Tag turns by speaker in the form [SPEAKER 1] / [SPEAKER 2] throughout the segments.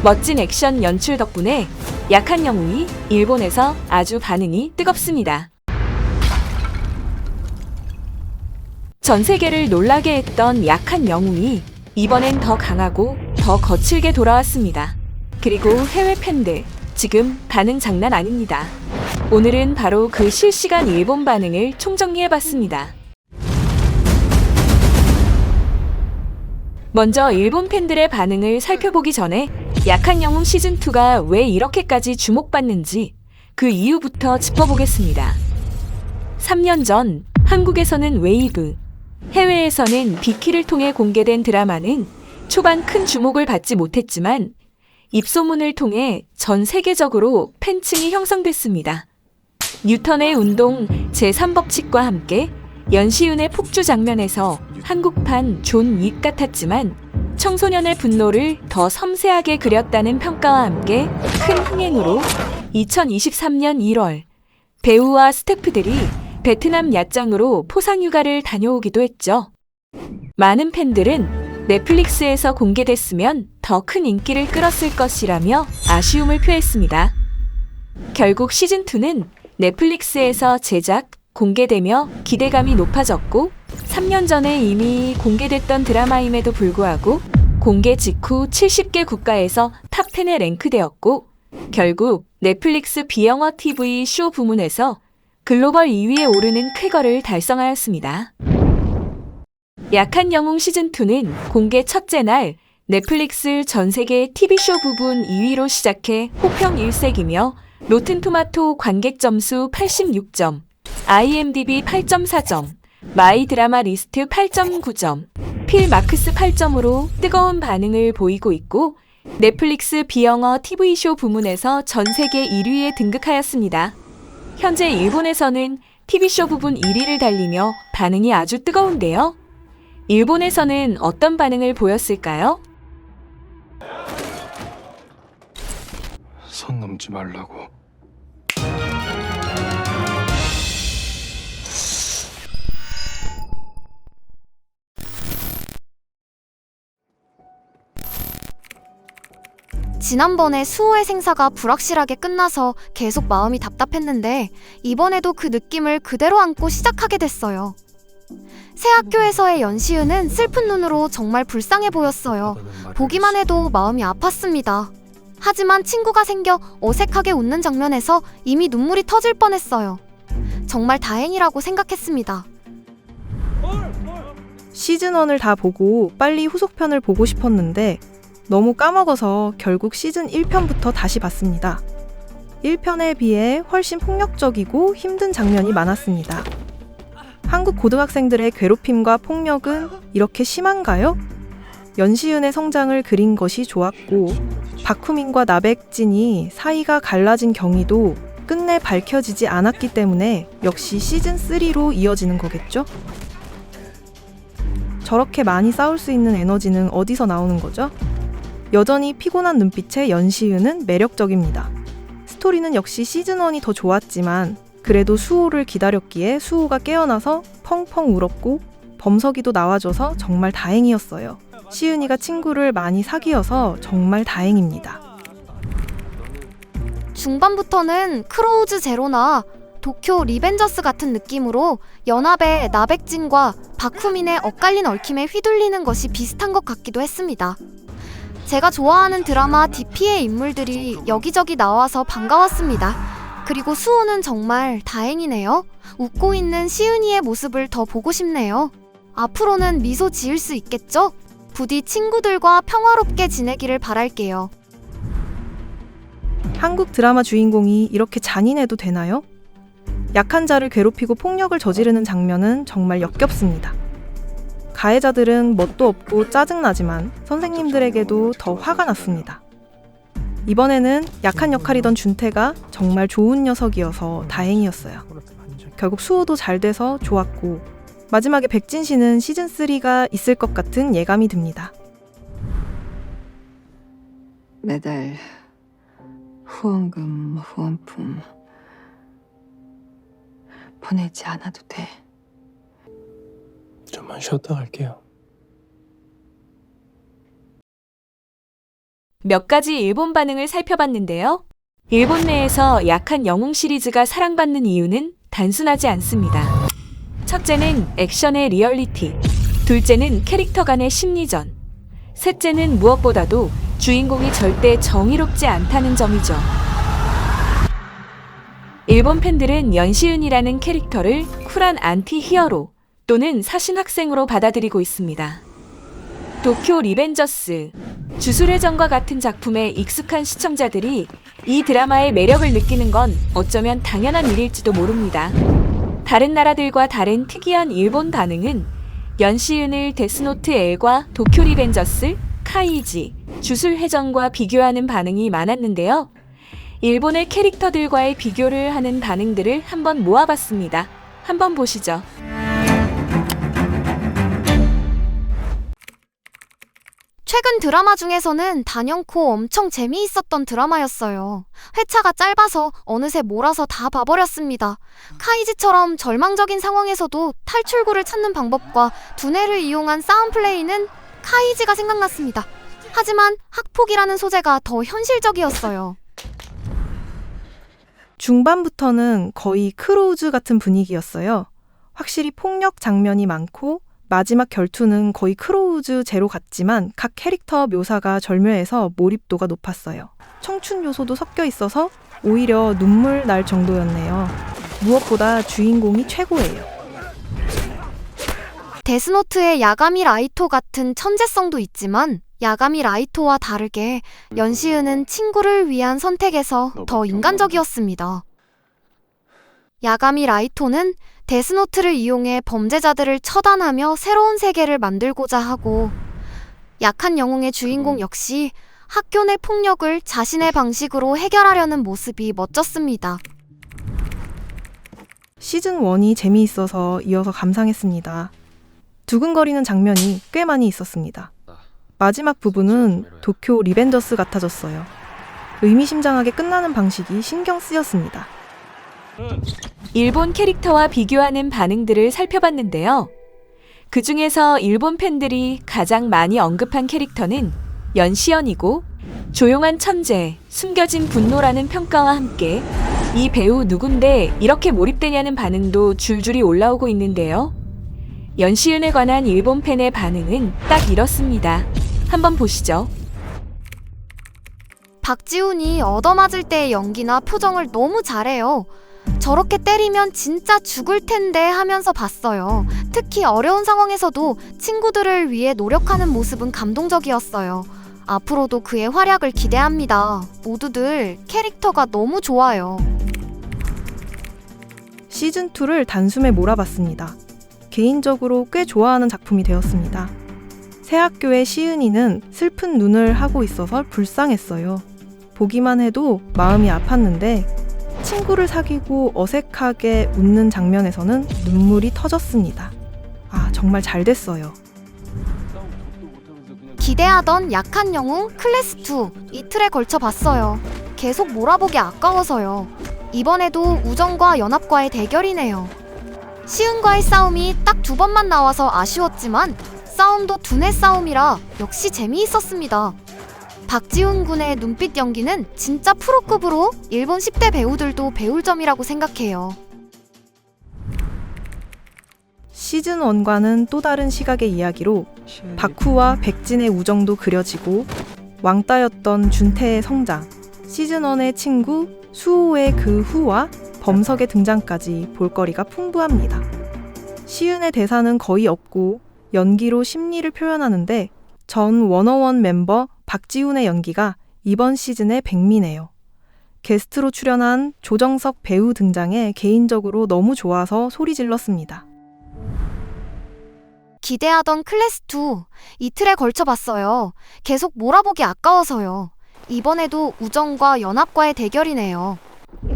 [SPEAKER 1] 멋진 액션 연출 덕분에 약한 영웅이 일본에서 아주 반응이 뜨겁습니다. 전 세계를 놀라게 했던 약한 영웅이 이번엔 더 강하고 더 거칠게 돌아왔습니다. 그리고 해외 팬들, 지금 반응 장난 아닙니다. 오늘은 바로 그 실시간 일본 반응을 총정리해봤습니다. 먼저 일본 팬들의 반응을 살펴보기 전에 약한 영웅 시즌2가 왜 이렇게까지 주목받는지 그 이유부터 짚어보겠습니다. 3년 전 한국에서는 웨이브, 해외에서는 비키를 통해 공개된 드라마는 초반 큰 주목을 받지 못했지만 입소문을 통해 전 세계적으로 팬층이 형성됐습니다. 뉴턴의 운동 제3법칙과 함께 연시윤의 폭주 장면에서 한국판 존 윅 같았지만 청소년의 분노를 더 섬세하게 그렸다는 평가와 함께 큰 흥행으로 2023년 1월 배우와 스태프들이 베트남 야장으로 포상휴가를 다녀오기도 했죠. 많은 팬들은 넷플릭스에서 공개됐으면 더 큰 인기를 끌었을 것이라며 아쉬움을 표했습니다. 결국 시즌2는 넷플릭스에서 제작, 공개되며 기대감이 높아졌고 3년 전에 이미 공개됐던 드라마임에도 불구하고 공개 직후 70개 국가에서 탑10에 랭크되었고 결국 넷플릭스 비영어 TV 쇼 부문에서 글로벌 2위에 오르는 쾌거를 달성하였습니다. 약한 영웅 시즌2는 공개 첫째 날 넷플릭스 전세계 TV쇼 부분 2위로 시작해 호평 일색이며 로튼토마토 관객 점수 86점, IMDb 8.4점, 마이 드라마 리스트 8.9점, 필마크스 8점으로 뜨거운 반응을 보이고 있고 넷플릭스 비영어 TV쇼 부문에서 전세계 1위에 등극하였습니다. 현재 일본에서는 TV쇼 부분 1위를 달리며 반응이 아주 뜨거운데요. 일본에서는 어떤 반응을 보였을까요?
[SPEAKER 2] 선 넘지 말라고.
[SPEAKER 3] 지난번에 수호의 생사가 불확실하게 끝나서 계속 마음이 답답했는데 이번에도 그 느낌을 그대로 안고 시작하게 됐어요. 새 학교에서의 연시윤은 슬픈 눈으로 정말 불쌍해 보였어요. 보기만 해도 마음이 아팠습니다. 하지만 친구가 생겨 어색하게 웃는 장면에서 이미 눈물이 터질 뻔했어요. 정말 다행이라고 생각했습니다.
[SPEAKER 4] 시즌1을 다 보고 빨리 후속편을 보고 싶었는데 너무 까먹어서 결국 시즌 1편부터 다시 봤습니다. 1편에 비해 훨씬 폭력적이고 힘든 장면이 많았습니다. 한국 고등학생들의 괴롭힘과 폭력은 이렇게 심한가요? 연시윤의 성장을 그린 것이 좋았고 박후민과 나백진이 사이가 갈라진 경위도 끝내 밝혀지지 않았기 때문에 역시 시즌3로 이어지는 거겠죠? 저렇게 많이 싸울 수 있는 에너지는 어디서 나오는 거죠? 여전히 피곤한 눈빛의 연시윤은 매력적입니다. 스토리는 역시 시즌1이 더 좋았지만 그래도 수호를 기다렸기에 수호가 깨어나서 펑펑 울었고 범석이도 나와줘서 정말 다행이었어요. 시윤이가 친구를 많이 사귀어서 정말 다행입니다.
[SPEAKER 3] 중반부터는 크로우즈 제로나 도쿄 리벤저스 같은 느낌으로 연합의 나백진과 박후민의 엇갈린 얽힘에 휘둘리는 것이 비슷한 것 같기도 했습니다. 제가 좋아하는 드라마 DP의 인물들이 여기저기 나와서 반가웠습니다. 그리고 수호는 정말 다행이네요. 웃고 있는 시윤이의 모습을 더 보고 싶네요. 앞으로는 미소 지을 수 있겠죠? 부디 친구들과 평화롭게 지내기를 바랄게요.
[SPEAKER 4] 한국 드라마 주인공이 이렇게 잔인해도 되나요? 약한 자를 괴롭히고 폭력을 저지르는 장면은 정말 역겹습니다. 가해자들은 멋도 없고 짜증나지만 선생님들에게도 더 화가 났습니다. 이번에는 약한 역할이던 준태가 정말 좋은 녀석이어서 다행이었어요. 결국 수호도 잘 돼서 좋았고 마지막에 백진 씨는 시즌3가 있을 것 같은 예감이 듭니다.
[SPEAKER 5] 매달 후원금, 후원품 보내지 않아도 돼.
[SPEAKER 2] 좀만 쉬었다 갈게요.
[SPEAKER 1] 몇 가지 일본 반응을 살펴봤는데요. 일본 내에서 약한 영웅 시리즈가 사랑받는 이유는 단순하지 않습니다. 첫째는 액션의 리얼리티, 둘째는 캐릭터 간의 심리전, 셋째는 무엇보다도 주인공이 절대 정의롭지 않다는 점이죠. 일본 팬들은 연시은이라는 캐릭터를 쿨한 안티 히어로 또는 사신 학생으로 받아들이고 있습니다. 도쿄 리벤저스, 주술의 전과 같은 작품에 익숙한 시청자들이 이 드라마의 매력을 느끼는 건 어쩌면 당연한 일일지도 모릅니다. 다른 나라들과 다른 특이한 일본 반응은 연시은을 데스노트 L과 도쿄 리벤저스, 카이지, 주술회전과 비교하는 반응이 많았는데요. 일본의 캐릭터들과의 비교를 하는 반응들을 한번 모아봤습니다. 한번 보시죠.
[SPEAKER 3] 최근 드라마 중에서는 단연코 엄청 재미있었던 드라마였어요. 회차가 짧아서 어느새 몰아서 다 봐버렸습니다. 카이지처럼 절망적인 상황에서도 탈출구를 찾는 방법과 두뇌를 이용한 싸움 플레이는 카이지가 생각났습니다. 하지만 학폭이라는 소재가 더 현실적이었어요.
[SPEAKER 4] 중반부터는 거의 크로우즈 같은 분위기였어요. 확실히 폭력 장면이 많고 마지막 결투는 거의 크로우즈 제로 같지만 각 캐릭터 묘사가 절묘해서 몰입도가 높았어요. 청춘 요소도 섞여 있어서 오히려 눈물 날 정도였네요. 무엇보다 주인공이 최고예요.
[SPEAKER 3] 데스노트의 야가미 라이토 같은 천재성도 있지만 야가미 라이토와 다르게 연시은은 친구를 위한 선택에서 더 인간적이었습니다. 야가미 라이토는 데스노트를 이용해 범죄자들을 처단하며 새로운 세계를 만들고자 하고, 약한 영웅의 주인공 역시 학교 내 폭력을 자신의 방식으로 해결하려는 모습이 멋졌습니다.
[SPEAKER 4] 시즌 1이 재미있어서 이어서 감상했습니다. 두근거리는 장면이 꽤 많이 있었습니다. 마지막 부분은 도쿄 리벤저스 같아졌어요. 의미심장하게 끝나는 방식이 신경 쓰였습니다.
[SPEAKER 1] 일본 캐릭터와 비교하는 반응들을 살펴봤는데요. 그 중에서 일본 팬들이 가장 많이 언급한 캐릭터는 연시연이고, 조용한 천재, 숨겨진 분노라는 평가와 함께 이 배우 누군데 이렇게 몰입되냐는 반응도 줄줄이 올라오고 있는데요. 연시은에 관한 일본 팬의 반응은 딱 이렇습니다. 한번 보시죠.
[SPEAKER 3] 박지훈이 얻어맞을 때의 연기나 표정을 너무 잘해요. 저렇게 때리면 진짜 죽을 텐데 하면서 봤어요. 특히 어려운 상황에서도 친구들을 위해 노력하는 모습은 감동적이었어요. 앞으로도 그의 활약을 기대합니다. 모두들 캐릭터가 너무 좋아요.
[SPEAKER 4] 시즌2를 단숨에 몰아봤습니다. 개인적으로 꽤 좋아하는 작품이 되었습니다. 새 학교의 시은이는 슬픈 눈을 하고 있어서 불쌍했어요. 보기만 해도 마음이 아팠는데 친구를 사귀고 어색하게 웃는 장면에서는 눈물이 터졌습니다. 아, 정말 잘 됐어요.
[SPEAKER 3] 기대하던 약한 영웅 클래스2 이틀에 걸쳐 봤어요. 계속 몰아보기 아까워서요. 이번에도 우정과 연합과의 대결이네요. 시은과의 싸움이 딱 2번만 나와서 아쉬웠지만 싸움도 두뇌 싸움이라 역시 재미있었습니다. 박지훈 군의 눈빛 연기는 진짜 프로급으로 일본 10대 배우들도 배울 점이라고 생각해요.
[SPEAKER 4] 시즌 1과는 또 다른 시각의 이야기로 박후와 백진의 우정도 그려지고 왕따였던 준태의 성장, 시즌 1의 친구 수호의 그 후와 범석의 등장까지 볼거리가 풍부합니다. 시은의 대사는 거의 없고 연기로 심리를 표현하는데 전 워너원 멤버 박지훈의 연기가 이번 시즌의 백미네요. 게스트로 출연한 조정석 배우 등장에 개인적으로 너무 좋아서 소리 질렀습니다.
[SPEAKER 3] 기대하던 클래스2 이틀에 걸쳐 봤어요. 계속 몰아보기 아까워서요. 이번에도 우정과 연합과의 대결이네요.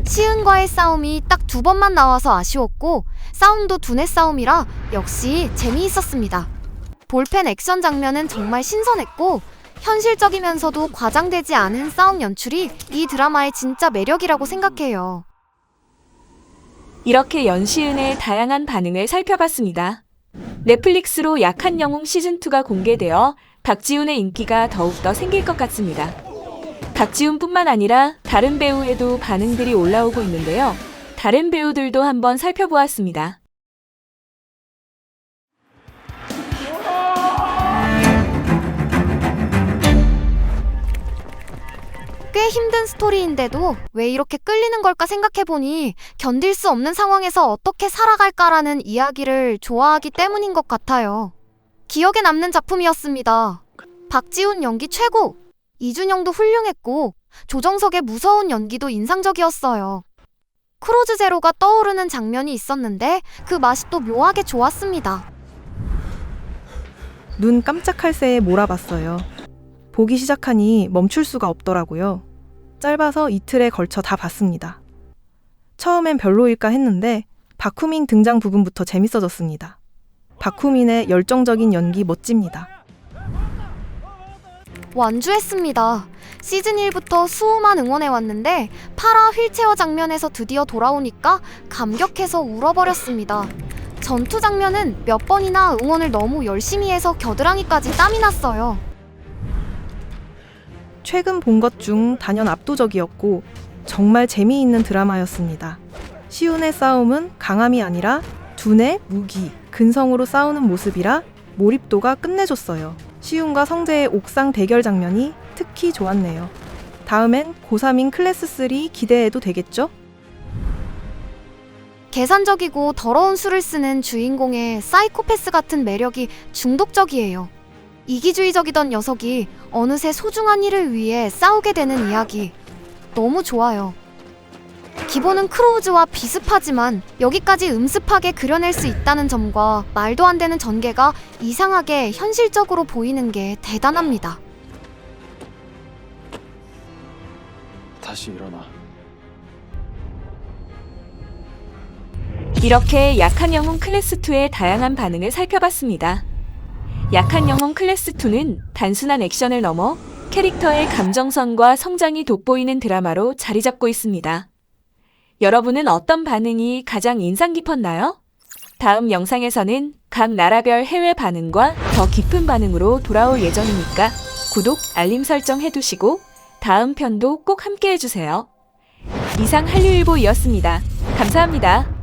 [SPEAKER 3] 시은과의 싸움이 딱 2번만 나와서 아쉬웠고 싸움도 두뇌 싸움이라 역시 재미있었습니다. 볼펜 액션 장면은 정말 신선했고 현실적이면서도 과장되지 않은 싸움 연출이 이 드라마의 진짜 매력이라고 생각해요.
[SPEAKER 1] 이렇게 연시은의 다양한 반응을 살펴봤습니다. 넷플릭스로 약한 영웅 시즌2가 공개되어 박지훈의 인기가 더욱더 생길 것 같습니다. 박지훈뿐만 아니라 다른 배우에도 반응들이 올라오고 있는데요. 다른 배우들도 한번 살펴보았습니다.
[SPEAKER 3] 꽤 힘든 스토리인데도 왜 이렇게 끌리는 걸까 생각해보니 견딜 수 없는 상황에서 어떻게 살아갈까라는 이야기를 좋아하기 때문인 것 같아요. 기억에 남는 작품이었습니다. 박지훈 연기 최고! 이준영도 훌륭했고 조정석의 무서운 연기도 인상적이었어요. 크로즈 제로가 떠오르는 장면이 있었는데 그 맛이 또 묘하게 좋았습니다.
[SPEAKER 4] 눈 깜짝할 새에 몰아봤어요. 보기 시작하니 멈출 수가 없더라고요. 짧아서 이틀에 걸쳐 다 봤습니다. 처음엔 별로일까 했는데 박후민 등장 부분부터 재밌어졌습니다. 박후민의 열정적인 연기 멋집니다.
[SPEAKER 3] 완주했습니다. 시즌 1부터 수호만 응원해왔는데 파라 휠체어 장면에서 드디어 돌아오니까 감격해서 울어버렸습니다. 전투 장면은 몇 번이나 응원을 너무 열심히 해서 겨드랑이까지 땀이 났어요.
[SPEAKER 4] 최근 본 것 중 단연 압도적이었고 정말 재미있는 드라마였습니다. 시운의 싸움은 강함이 아니라 두뇌, 무기, 근성으로 싸우는 모습이라 몰입도가 끝내줬어요. 시운과 성재의 옥상 대결 장면이 특히 좋았네요. 다음엔 고3인 클래스 3 기대해도 되겠죠?
[SPEAKER 3] 계산적이고 더러운 수를 쓰는 주인공의 사이코패스 같은 매력이 중독적이에요. 이기주의적이던 녀석이 어느새 소중한 일을 위해 싸우게 되는 이야기. 너무 좋아요. 기본은 크로우즈와 비슷하지만 여기까지 음습하게 그려낼 수 있다는 점과 말도 안 되는 전개가 이상하게 현실적으로 보이는 게 대단합니다.
[SPEAKER 2] 다시 일어나.
[SPEAKER 1] 이렇게 약한 영웅 클래스2의 다양한 반응을 살펴봤습니다. 약한 영웅 클래스2는 단순한 액션을 넘어 캐릭터의 감정선과 성장이 돋보이는 드라마로 자리 잡고 있습니다. 여러분은 어떤 반응이 가장 인상 깊었나요? 다음 영상에서는 각 나라별 해외 반응과 더 깊은 반응으로 돌아올 예정이니까 구독, 알림 설정 해두시고 다음 편도 꼭 함께 해주세요. 이상 한류일보이었습니다. 감사합니다.